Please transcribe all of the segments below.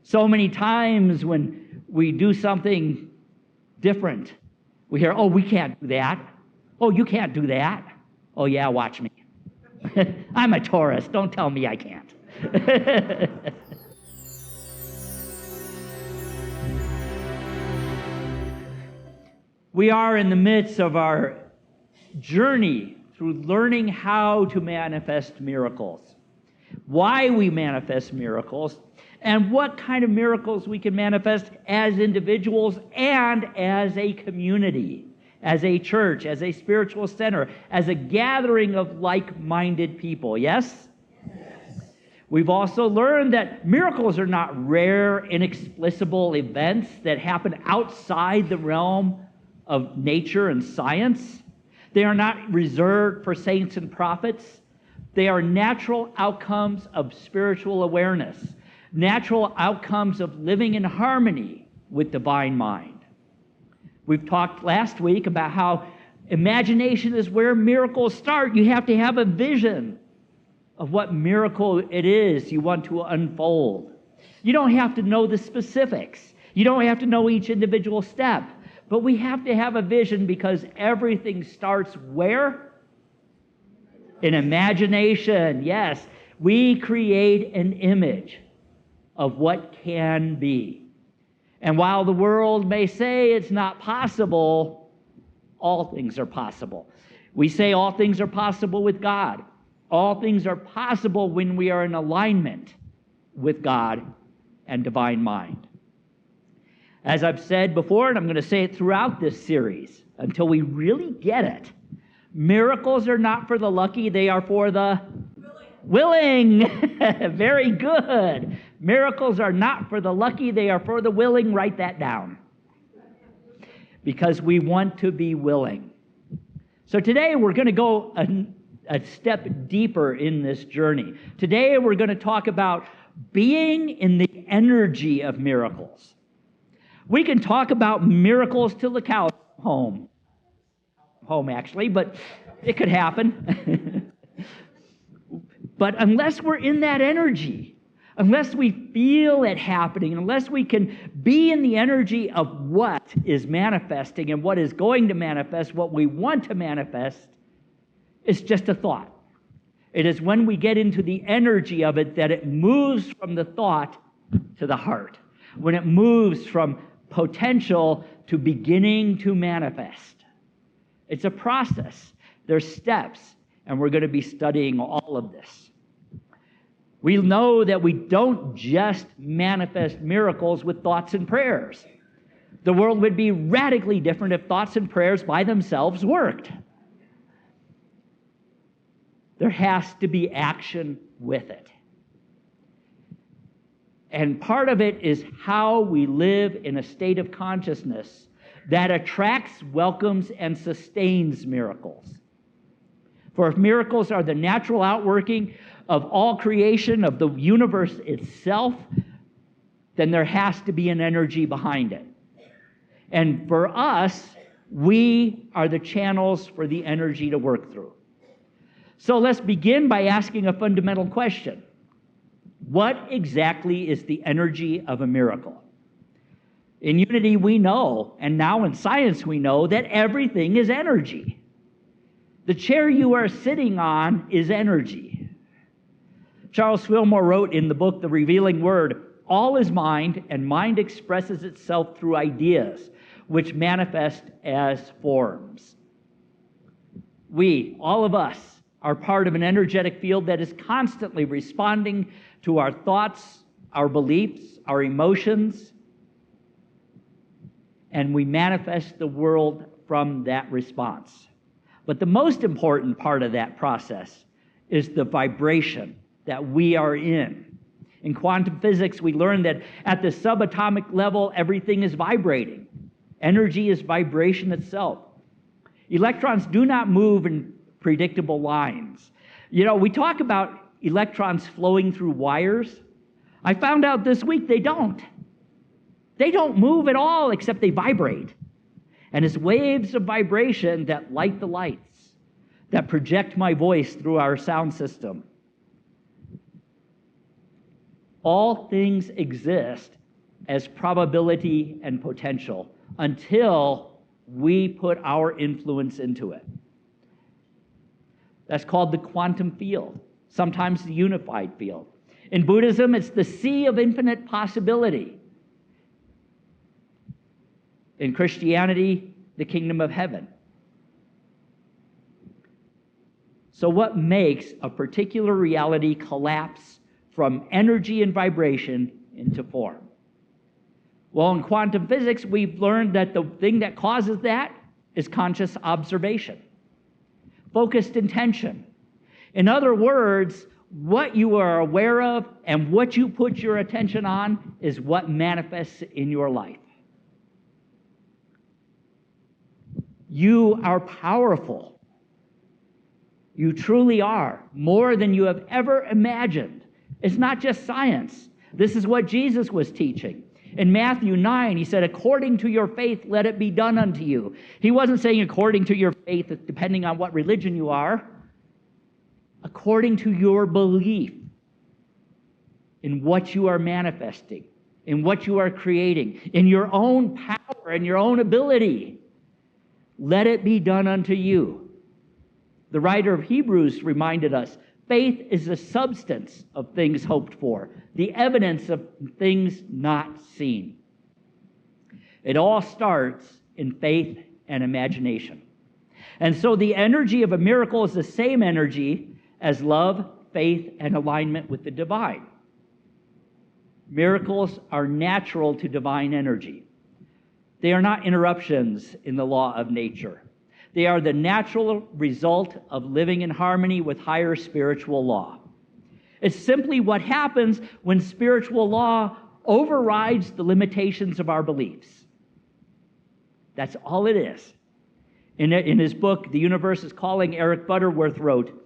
So many times when we do something different, we hear, oh, we can't do that. Oh, you can't do that. Oh, yeah, watch me. I'm a Taurus. Don't tell me I can't. We are in the midst of our journey through learning how to manifest miracles, why we manifest miracles, and what kind of miracles we can manifest as individuals and as a community, as a church, as a spiritual center, as a gathering of like-minded people. Yes? We've also learned that miracles are not rare, inexplicable events that happen outside the realm of nature and science. They are not reserved for saints and prophets. They are natural outcomes of spiritual awareness, natural outcomes of living in harmony with divine mind. We've talked last week about how imagination is where miracles start. You have to have a vision of what miracle it is you want to unfold. You don't have to know the specifics. You don't have to know each individual step. But we have to have a vision because everything starts where? In imagination. Yes, we create an image of what can be. And while the world may say it's not possible, all things are possible. We say all things are possible with God. All things are possible when we are in alignment with God and divine mind. As I've said before, and I'm going to say it throughout this series until we really get it, miracles are not for the lucky, they are for the willing. Very good. Miracles are not for the lucky, they are for the willing. Write that down. Because we want to be willing. So today we're going to go a step deeper in this journey. Today we're going to talk about being in the energy of miracles. We can talk about miracles till the cows come home actually, but it could happen. But unless we're in that energy, unless we feel it happening, unless we can be in the energy of what is manifesting and what is going to manifest, what we want to manifest, it's just a thought. It is when we get into the energy of it that it moves from the thought to the heart. When it moves from potential to beginning to manifest. It's a process. There's steps, and we're going to be studying all of this. We know that we don't just manifest miracles with thoughts and prayers. The world would be radically different if thoughts and prayers by themselves worked. There has to be action with it. And part of it is how we live in a state of consciousness that attracts, welcomes, and sustains miracles. For if miracles are the natural outworking of all creation, of the universe itself, then there has to be an energy behind it. And for us, we are the channels for the energy to work through. So let's begin by asking a fundamental question. What exactly is the energy of a miracle? In Unity, we know, and now in science we know, that everything is energy. The chair you are sitting on is energy. Charles Fillmore wrote in the book, The Revealing Word, all is mind, and mind expresses itself through ideas, which manifest as forms. We, all of us, are part of an energetic field that is constantly responding to our thoughts, our beliefs, our emotions, and we manifest the world from that response. But the most important part of that process is the vibration that we are in. In quantum physics, we learned that at the subatomic level, everything is vibrating. Energy is vibration itself. Electrons do not move in predictable lines. You know, we talk about electrons flowing through wires. I found out this week they don't. They don't move at all except they vibrate. And it's waves of vibration that light the lights, that project my voice through our sound system. All things exist as probability and potential until we put our influence into it. That's called the quantum field, sometimes the unified field. In Buddhism, it's the sea of infinite possibility. In Christianity, the kingdom of heaven. So what makes a particular reality collapse from energy and vibration into form? Well, in quantum physics, we've learned that the thing that causes that is conscious observation, focused intention. In other words, what you are aware of and what you put your attention on is what manifests in your life. You are powerful. You truly are, more than you have ever imagined. It's not just science. This is what Jesus was teaching. In Matthew 9, he said, according to your faith, let it be done unto you. He wasn't saying according to your faith, depending on what religion you are. According to your belief in what you are manifesting, in what you are creating, in your own power and your own ability. Let it be done unto you. The writer of Hebrews reminded us, faith is the substance of things hoped for, the evidence of things not seen. It all starts in faith and imagination. And so the energy of a miracle is the same energy as love, faith, and alignment with the divine. Miracles are natural to divine energy. They are not interruptions in the law of nature. They are the natural result of living in harmony with higher spiritual law. It's simply what happens when spiritual law overrides the limitations of our beliefs. That's all it is. In his book, The Universe is Calling, Eric Butterworth wrote,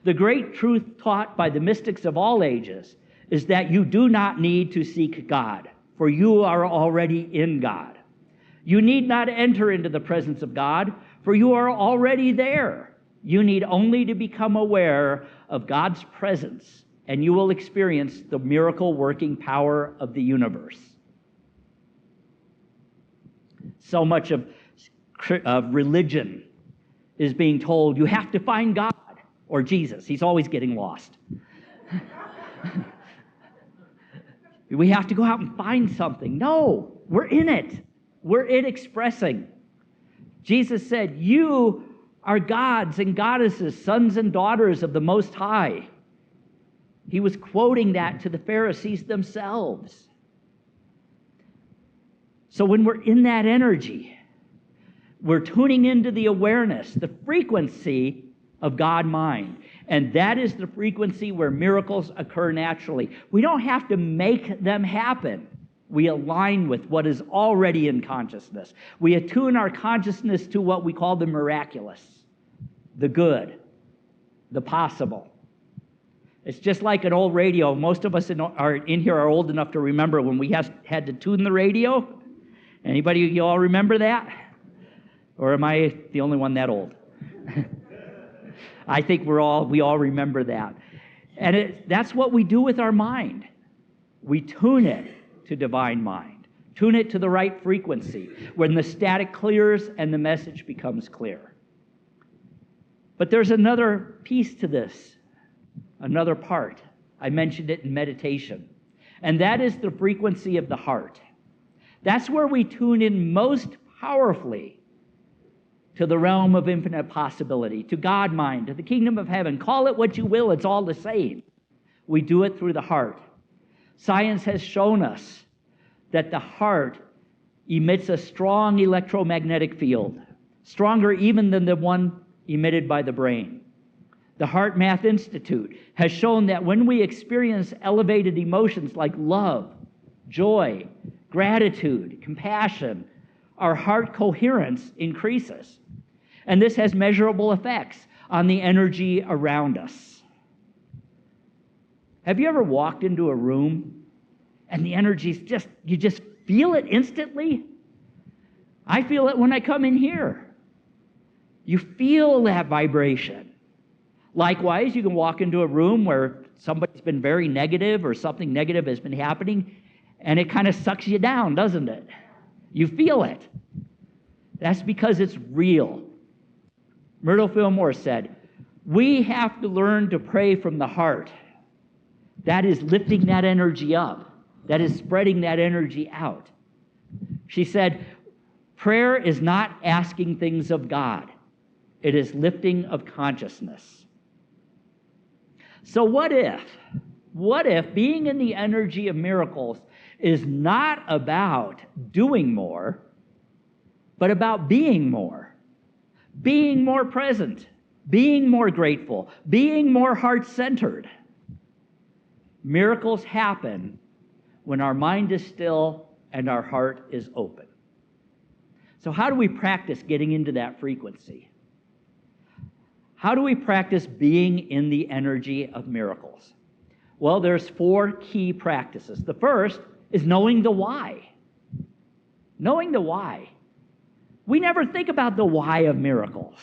the great truth taught by the mystics of all ages is that you do not need to seek God, for you are already in God. You need not enter into the presence of God, for you are already there. You need only to become aware of God's presence, and you will experience the miracle-working power of the universe. So much of religion is being told, you have to find God or Jesus. He's always getting lost. We have to go out and find something. No, we're in it. We're in expressing. Jesus said, you are gods and goddesses, sons and daughters of the Most High. He was quoting that to the Pharisees themselves. So when we're in that energy, we're tuning into the awareness, the frequency of God-mind. And that is the frequency where miracles occur naturally. We don't have to make them happen. We align with what is already in consciousness. We attune our consciousness to what we call the miraculous, the good, the possible. It's just like an old radio. Most of us in here are old enough to remember when we had to tune the radio. Anybody, you all remember that? Or am I the only one that old? I think we all remember that. And that's what we do with our mind. We tune it to divine mind. Tune it to the right frequency when the static clears and the message becomes clear. But there's another piece to this, another part. I mentioned it in meditation. And that is the frequency of the heart. That's where we tune in most powerfully to the realm of infinite possibility, to God mind, to the kingdom of heaven. Call it what you will, it's all the same. We do it through the heart. Science has shown us that the heart emits a strong electromagnetic field, stronger even than the one emitted by the brain. The Heart Math Institute has shown that when we experience elevated emotions like love, joy, gratitude, compassion, our heart coherence increases. And this has measurable effects on the energy around us. Have you ever walked into a room and the energy's you just feel it instantly? I feel it when I come in here. You feel that vibration. Likewise, you can walk into a room where somebody's been very negative or something negative has been happening, and it kind of sucks you down, doesn't it? You feel it. That's because it's real. Myrtle Fillmore said, we have to learn to pray from the heart. That is lifting that energy up. That is spreading that energy out. She said, prayer is not asking things of God. It is lifting of consciousness. So what if being in the energy of miracles is not about doing more, but about being more present, being more grateful, being more heart-centered? Miracles happen when our mind is still and our heart is open. So how do we practice getting into that frequency? How do we practice being in the energy of miracles? Well, there's 4 key practices. The first is knowing the why. Knowing the why. We never think about the why of miracles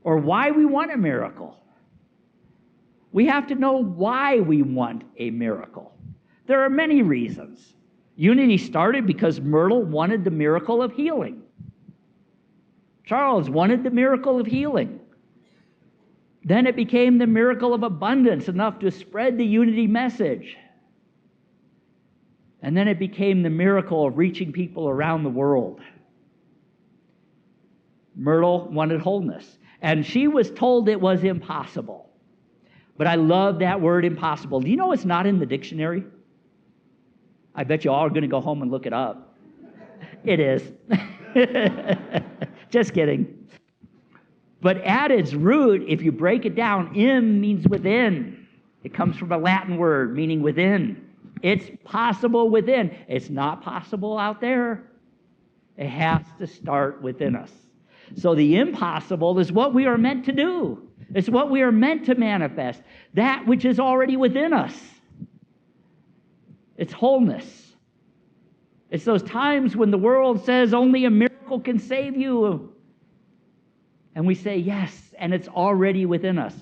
or why we want a miracle. We have to know why we want a miracle. There are many reasons. Unity started because Myrtle wanted the miracle of healing. Charles wanted the miracle of healing. Then it became the miracle of abundance, enough to spread the unity message. And then it became the miracle of reaching people around the world. Myrtle wanted wholeness, and she was told it was impossible. But I love that word impossible. Do you know it's not in the dictionary? I bet you all are going to go home and look it up. It is. Just kidding. But at its root, if you break it down, im means within. It comes from a Latin word meaning within. It's possible within. It's not possible out there. It has to start within us. So the impossible is what we are meant to do. It's what we are meant to manifest, that which is already within us. It's wholeness. It's those times when the world says only a miracle can save you. And we say yes, and it's already within us.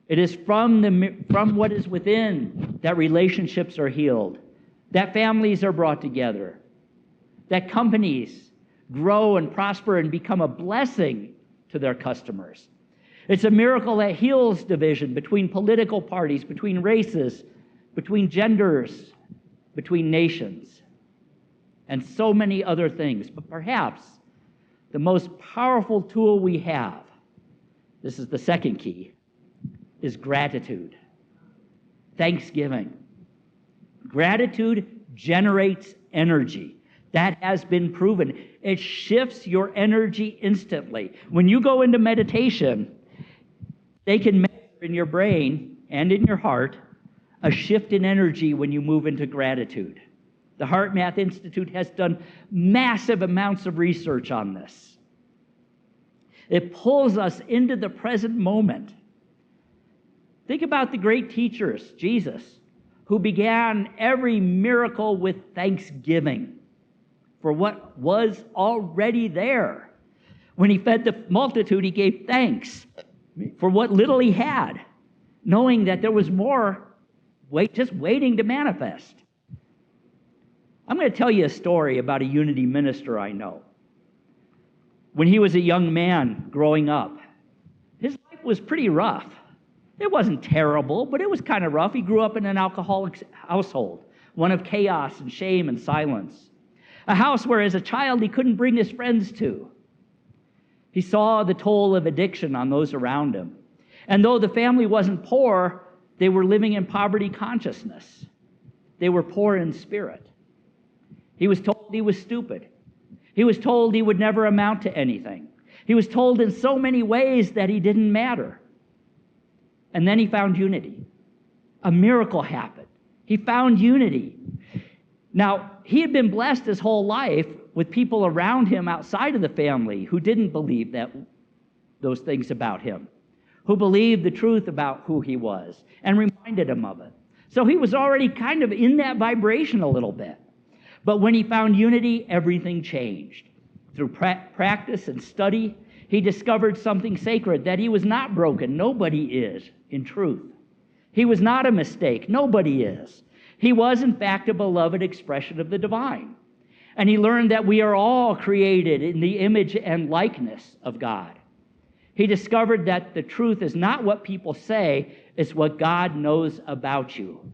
It is from what is within that relationships are healed, that families are brought together, that companies grow and prosper and become a blessing to their customers. It's a miracle that heals division between political parties, between races, between genders, between nations, and so many other things. But perhaps the most powerful tool we have, this is the second key, is gratitude. Thanksgiving. Gratitude generates energy. That has been proven. It shifts your energy instantly. When you go into meditation, they can measure in your brain and in your heart a shift in energy when you move into gratitude. The Heart Math Institute has done massive amounts of research on this. It pulls us into the present moment. Think about the great teachers, Jesus, who began every miracle with thanksgiving for what was already there. When he fed the multitude, he gave thanks for what little he had, knowing that there was more just waiting to manifest. I'm going to tell you a story about a unity minister I know. When he was a young man growing up, his life was pretty rough. It wasn't terrible, but it was kind of rough. He grew up in an alcoholic household, one of chaos and shame and silence. A house where as a child he couldn't bring his friends to. He saw the toll of addiction on those around him. And though the family wasn't poor, they were living in poverty consciousness. They were poor in spirit. He was told he was stupid. He was told he would never amount to anything. He was told in so many ways that he didn't matter. And then he found unity. A miracle happened. He found unity. Now, he had been blessed his whole life with people around him outside of the family who didn't believe those things about him, who believed the truth about who he was and reminded him of it. So he was already kind of in that vibration a little bit. But when he found unity, everything changed. Through practice and study, He discovered something sacred, that he was not broken. Nobody is, in truth. He was not a mistake. Nobody is. He was, in fact, a beloved expression of the divine. And he learned that we are all created in the image and likeness of God. He discovered that the truth is not what people say, it's what God knows about you.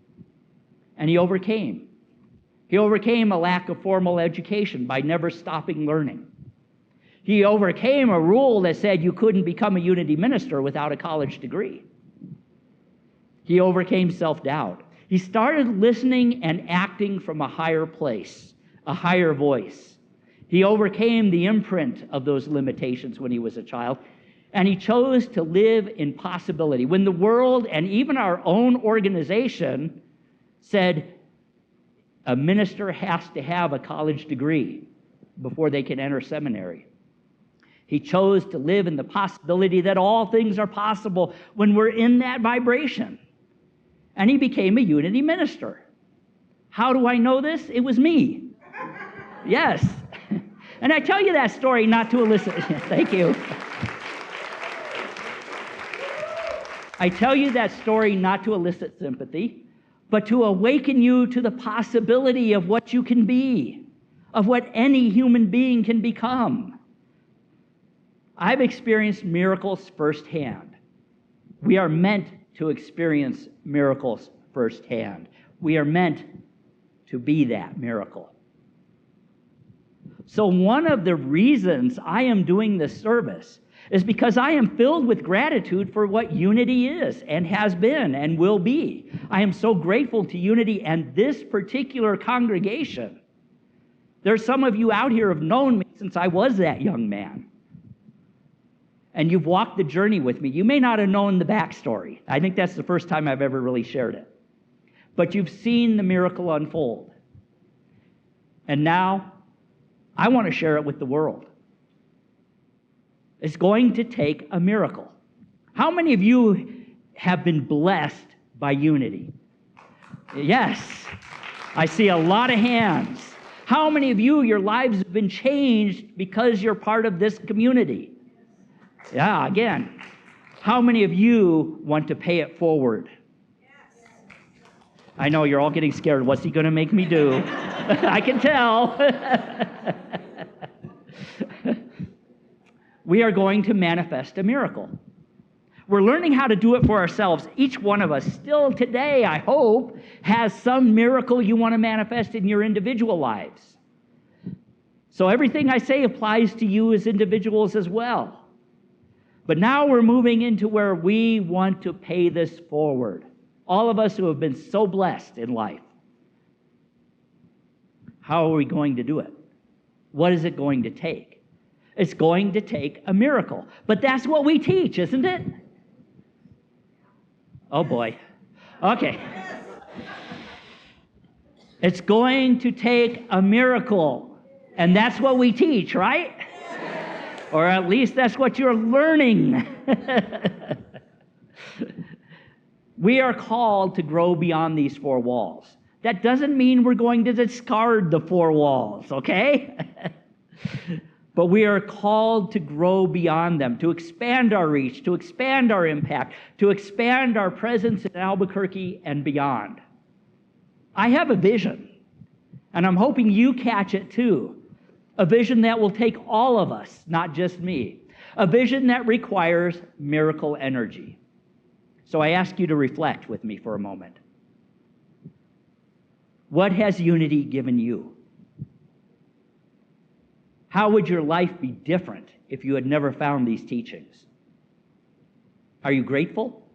And he overcame. He overcame a lack of formal education by never stopping learning. He overcame a rule that said you couldn't become a Unity minister without a college degree. He overcame self-doubt. He started listening and acting from a higher place, a higher voice. He overcame the imprint of those limitations when he was a child, and he chose to live in possibility. When the world and even our own organization said a minister has to have a college degree before they can enter seminary, he chose to live in the possibility that all things are possible when we're in that vibration. And he became a Unity minister. How do I know this? It was me. Yes. And I tell you that story not to elicit... Thank you. I tell you that story not to elicit sympathy, but to awaken you to the possibility of what you can be, of what any human being can become. I've experienced miracles firsthand. We are meant to experience miracles firsthand. We are meant to be that miracle. So one of the reasons I am doing this service is because I am filled with gratitude for what Unity is and has been and will be. I am so grateful to Unity and this particular congregation. There's some of you out here who have known me since I was that young man. And you've walked the journey with me. You may not have known the backstory. I think that's the first time I've ever really shared it. But you've seen the miracle unfold. And now, I want to share it with the world. It's going to take a miracle. How many of you have been blessed by Unity? Yes. I see a lot of hands. How many of you, your lives have been changed because you're part of this community? Yeah, again. How many of you want to pay it forward? I know you're all getting scared. What's he going to make me do? I can tell. We are going to manifest a miracle. We're learning how to do it for ourselves. Each one of us still today, I hope, has some miracle you want to manifest in your individual lives. So everything I say applies to you as individuals as well. But now we're moving into where we want to pay this forward. All of us who have been so blessed in life. How are we going to do it? What is it going to take? It's going to take a miracle. But that's what we teach, isn't it? Oh boy. Okay. It's going to take a miracle. And that's what we teach, right? Or at least that's what you're learning. We are called to grow beyond these four walls. That doesn't mean we're going to discard the four walls, okay? But we are called to grow beyond them, to expand our reach, to expand our impact, to expand our presence in Albuquerque and beyond. I have a vision, and I'm hoping you catch it too. A vision that will take all of us, not just me. A vision that requires miracle energy. So I ask you to reflect with me for a moment. What has Unity given you? How would your life be different if you had never found these teachings? Are you grateful?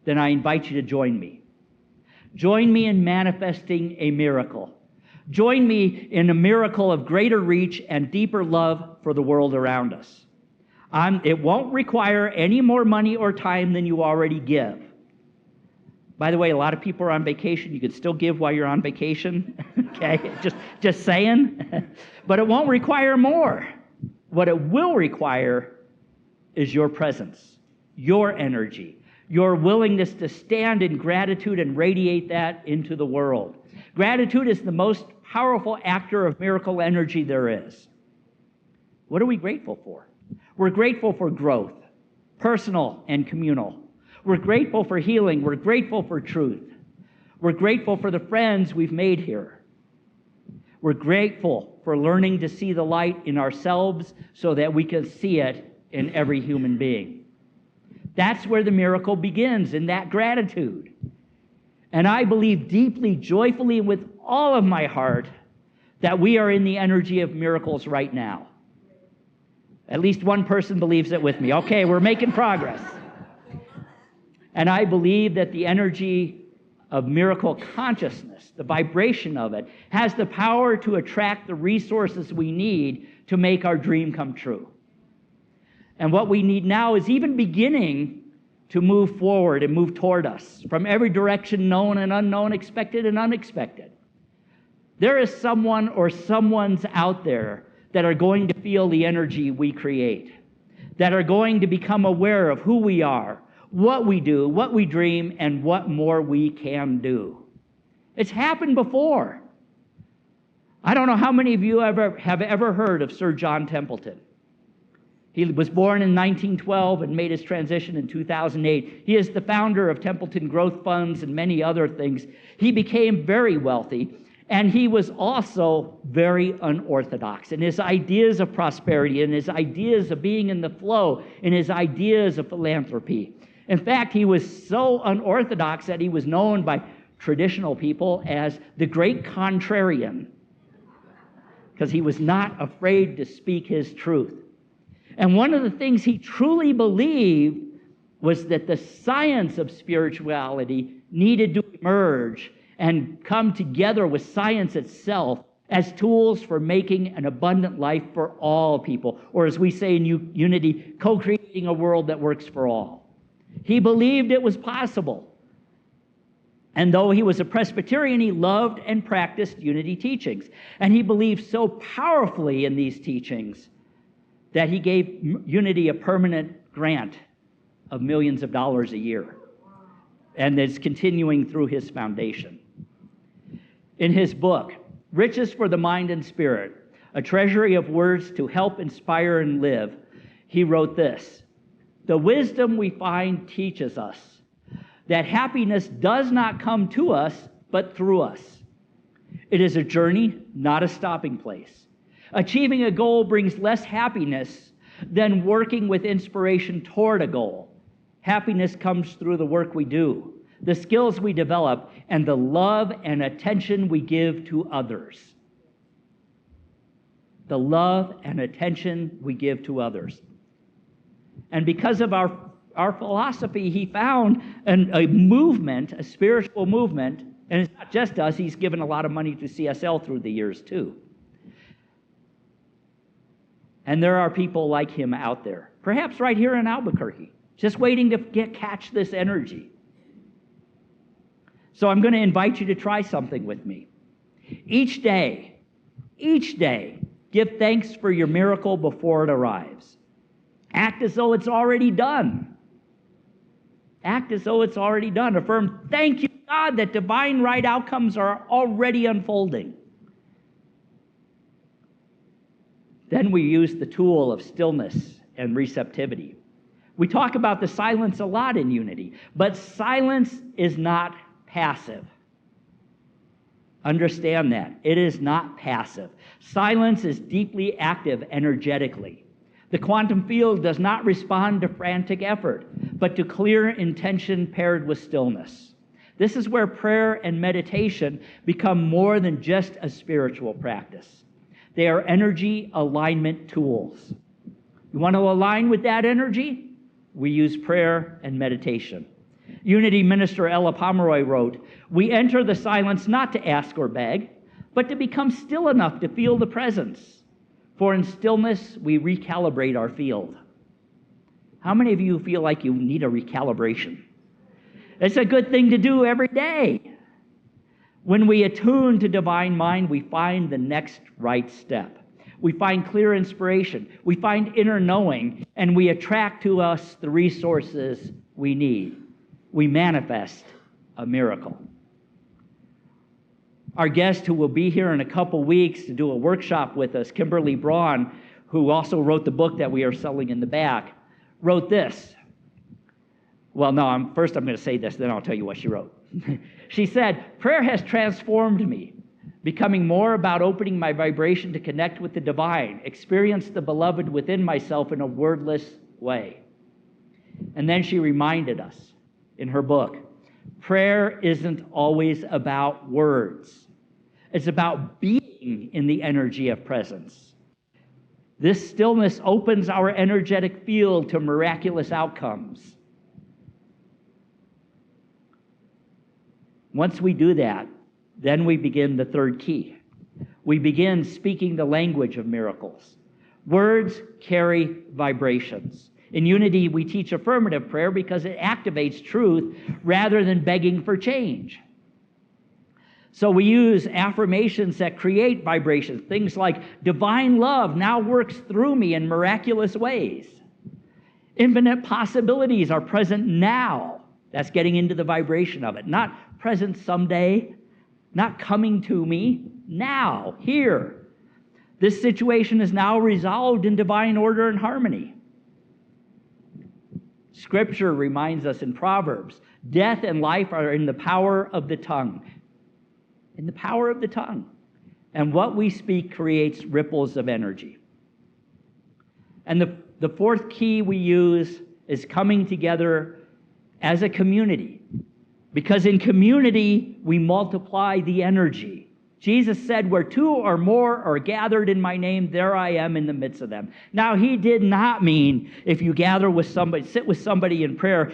Then I invite you to join me. Join me in manifesting a miracle. Join me in a miracle of greater reach and deeper love for the world around us. It won't require any more money or time than you already give. By the way, a lot of people are on vacation. You can still give while you're on vacation. Okay, just saying. But it won't require more. What it will require is your presence, your energy, your willingness to stand in gratitude and radiate that into the world. Gratitude is the most powerful actor of miracle energy there is. What are we grateful for? We're grateful for growth, personal and communal. We're grateful for healing. We're grateful for truth. We're grateful for the friends we've made here. We're grateful for learning to see the light in ourselves so that we can see it in every human being. That's where the miracle begins, in that gratitude. And I believe deeply, joyfully, and with all of my heart that we are in the energy of miracles right now. At least one person believes it with me. Okay, we're making progress. And I believe that the energy of miracle consciousness, the vibration of it, has the power to attract the resources we need to make our dream come true. And what we need now is even beginning to move forward and move toward us from every direction, known and unknown, expected and unexpected. There is someone or someone's out there that are going to feel the energy we create, that are going to become aware of who we are, what we do, what we dream, and what more we can do. It's happened before. I don't know how many of you have ever heard of Sir John Templeton. He was born in 1912 and made his transition in 2008. He is the founder of Templeton Growth Funds and many other things. He became very wealthy, and he was also very unorthodox in his ideas of prosperity, in his ideas of being in the flow, in his ideas of philanthropy. In fact, he was so unorthodox that he was known by traditional people as the great contrarian, because he was not afraid to speak his truth. And one of the things he truly believed was that the science of spirituality needed to emerge and come together with science itself as tools for making an abundant life for all people, or as we say in Unity, co-creating a world that works for all. He believed it was possible. And though he was a Presbyterian, he loved and practiced Unity teachings. And he believed so powerfully in these teachings that he gave Unity a permanent grant of millions of dollars a year. And it's continuing through his foundation. In his book, Riches for the Mind and Spirit, a treasury of words to help inspire and live, he wrote this: "The wisdom we find teaches us that happiness does not come to us, but through us. It is a journey, not a stopping place. Achieving a goal brings less happiness than working with inspiration toward a goal. Happiness comes through the work we do, the skills we develop, and the love and attention we give to others." The love and attention we give to others. And because of our philosophy, he found a movement, a spiritual movement, and it's not just us, he's given a lot of money to CSL through the years too. And there are people like him out there, perhaps right here in Albuquerque, just waiting to catch this energy. So I'm going to invite you to try something with me. Each day, give thanks for your miracle before it arrives. Act as though it's already done. Act as though it's already done. Affirm, "Thank you, God, that divine right outcomes are already unfolding." Then we use the tool of stillness and receptivity. We talk about the silence a lot in Unity, but silence is not passive. Understand that. It is not passive. Silence is deeply active energetically. The quantum field does not respond to frantic effort, but to clear intention paired with stillness. This is where prayer and meditation become more than just a spiritual practice. They are energy alignment tools. You want to align with that energy? We use prayer and meditation. Unity minister Ella Pomeroy wrote, "We enter the silence not to ask or beg, but to become still enough to feel the presence. For in stillness, we recalibrate our field." How many of you feel like you need a recalibration? It's a good thing to do every day. When we attune to divine mind, we find the next right step. We find clear inspiration. We find inner knowing, and we attract to us the resources we need. We manifest a miracle. Our guest, who will be here in a couple weeks to do a workshop with us, Kimberly Braun, who also wrote the book that we are selling in the back, wrote this. Well, no, first I'm going to say this, then I'll tell you what she wrote. She said, "Prayer has transformed me, becoming more about opening my vibration to connect with the divine, experience the beloved within myself in a wordless way." And then she reminded us in her book, prayer isn't always about words. It's about being in the energy of presence. This stillness opens our energetic field to miraculous outcomes. Once we do that, then we begin the third key. We begin speaking the language of miracles. Words carry vibrations. In Unity, we teach affirmative prayer because it activates truth rather than begging for change. So we use affirmations that create vibrations. Things like, divine love now works through me in miraculous ways. Infinite possibilities are present now. That's getting into the vibration of it. Not present someday, not coming to me, now, here. This situation is now resolved in divine order and harmony. Scripture reminds us in Proverbs, death and life are in the power of the tongue. In the power of the tongue. And what we speak creates ripples of energy. And the fourth key we use is coming together as a community. Because in community, we multiply the energy. Jesus said, where two or more are gathered in my name, there I am in the midst of them. Now, he did not mean if you gather with somebody, sit with somebody in prayer,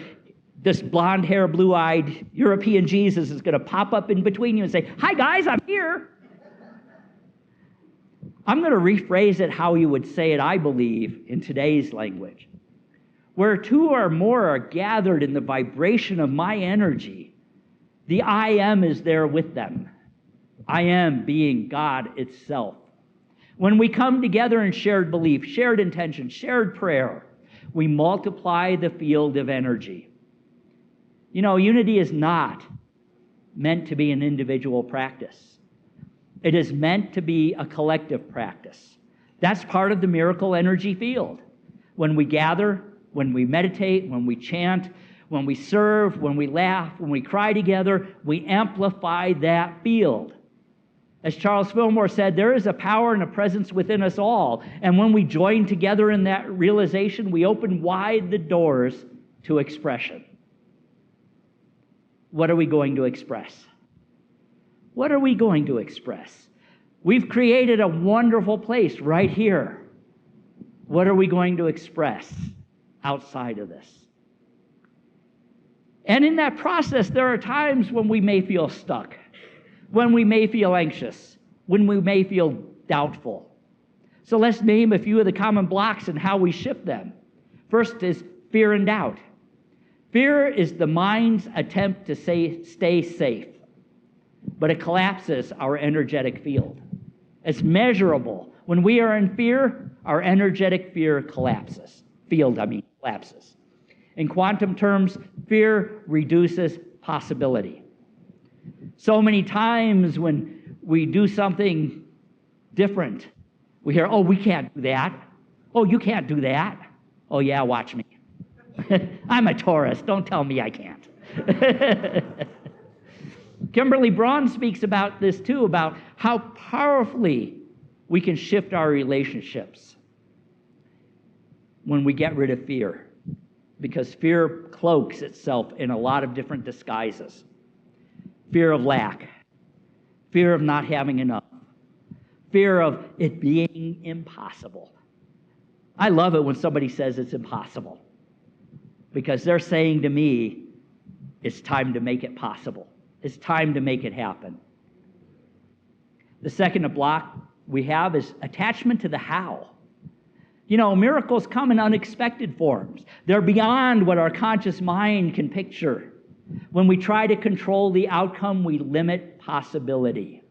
this blonde hair, blue-eyed European Jesus is going to pop up in between you and say, "Hi, guys, I'm here." I'm going to rephrase it how you would say it, I believe, in today's language. Where two or more are gathered in the vibration of my energy, the I am is there with them. I am being God itself. When we come together in shared belief, shared intention, shared prayer, we multiply the field of energy. You know, unity is not meant to be an individual practice. It is meant to be a collective practice. That's part of the miracle energy field. When we gather, when we meditate, when we chant, when we serve, when we laugh, when we cry together, we amplify that field. As Charles Fillmore said, there is a power and a presence within us all. And when we join together in that realization, we open wide the doors to expression. What are we going to express? What are we going to express? We've created a wonderful place right here. What are we going to express outside of this? And in that process, there are times when we may feel stuck, when we may feel anxious, when we may feel doubtful. So let's name a few of the common blocks and how we shift them. First is fear and doubt. Fear is the mind's attempt to stay safe, but it collapses our energetic field. It's measurable. When we are in fear, our energetic field collapses. In quantum terms, fear reduces possibility. So many times when we do something different, we hear, "Oh, we can't do that. Oh, you can't do that. Oh, yeah, watch me. I'm a Taurus. Don't tell me I can't." Kimberly Braun speaks about this too, about how powerfully we can shift our relationships when we get rid of fear, because fear cloaks itself in a lot of different disguises. Fear of lack, fear of not having enough, fear of it being impossible. I love it when somebody says it's impossible, because they're saying to me, it's time to make it possible. It's time to make it happen. The second block we have is attachment to the how. You know, miracles come in unexpected forms. They're beyond what our conscious mind can picture. When we try to control the outcome, we limit possibility.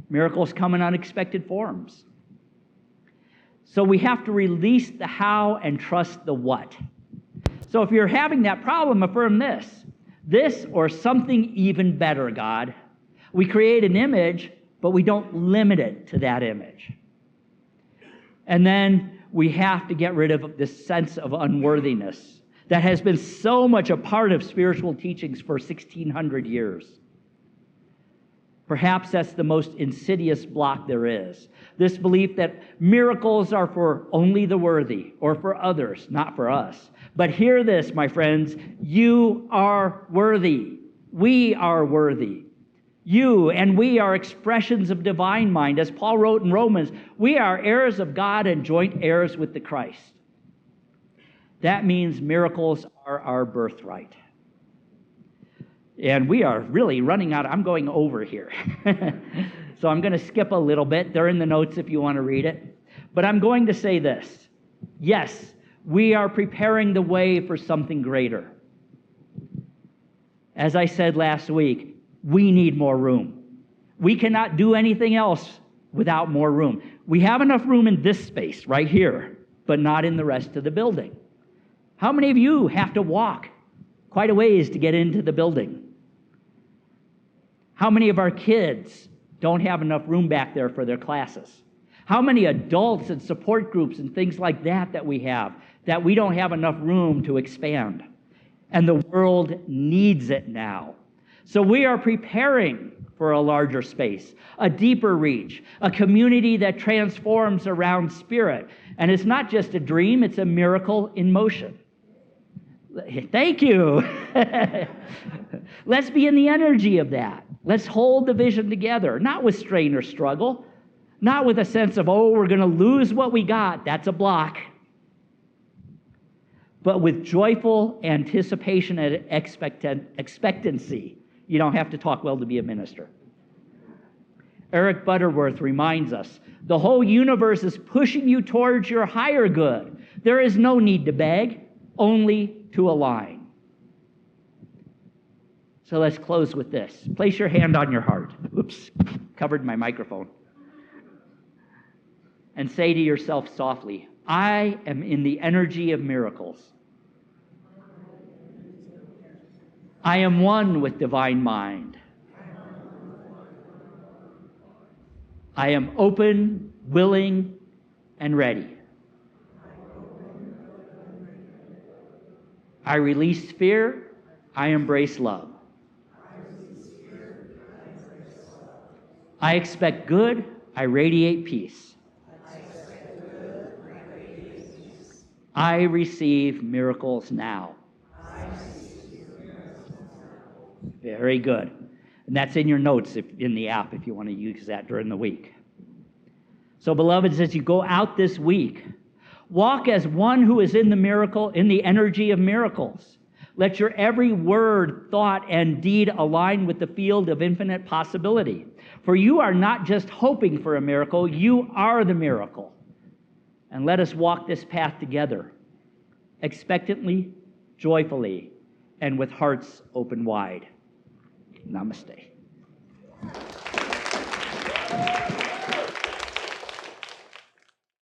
Miracles come in unexpected forms. So we have to release the how and trust the what. So if you're having that problem, affirm this or something even better, God. We create an image, but we don't limit it to that image. And then we have to get rid of this sense of unworthiness that has been so much a part of spiritual teachings for 1,600 years. Perhaps that's the most insidious block there is. This belief that miracles are for only the worthy or for others, not for us. But hear this, my friends, you are worthy. We are worthy. You and we are expressions of divine mind. As Paul wrote in Romans, we are heirs of God and joint heirs with the Christ. That means miracles are our birthright. And we are really running out. I'm going over here. So I'm going to skip a little bit. They're in the notes if you want to read it. But I'm going to say this. Yes, we are preparing the way for something greater. As I said last week, we need more room. We cannot do anything else without more room. We have enough room in this space right here, but not in the rest of the building. How many of you have to walk quite a ways to get into the building? How many of our kids don't have enough room back there for their classes? How many adults and support groups and things like that we have that we don't have enough room to expand? And the world needs it now. So we are preparing for a larger space, a deeper reach, a community that transforms around spirit. And it's not just a dream, it's a miracle in motion. Thank you. Let's be in the energy of that. Let's hold the vision together, not with strain or struggle, not with a sense of, oh, we're going to lose what we got. That's a block. But with joyful anticipation and expectancy. You don't have to talk well to be a minister. Eric Butterworth reminds us, the whole universe is pushing you towards your higher good. There is no need to beg, only to align. So let's close with this. Place your hand on your heart. Oops, covered my microphone. And say to yourself softly, I am in the energy of miracles. I am one with divine mind. I am open, willing, and ready. I release fear. I embrace love. I expect good. I radiate peace. I receive miracles now. Very good. And that's in your notes in the app if you want to use that during the week. So, beloveds, as you go out this week, walk as one who is in the miracle, in the energy of miracles. Let your every word, thought, and deed align with the field of infinite possibility. For you are not just hoping for a miracle, you are the miracle. And let us walk this path together, expectantly, joyfully, and with hearts open wide. Namaste.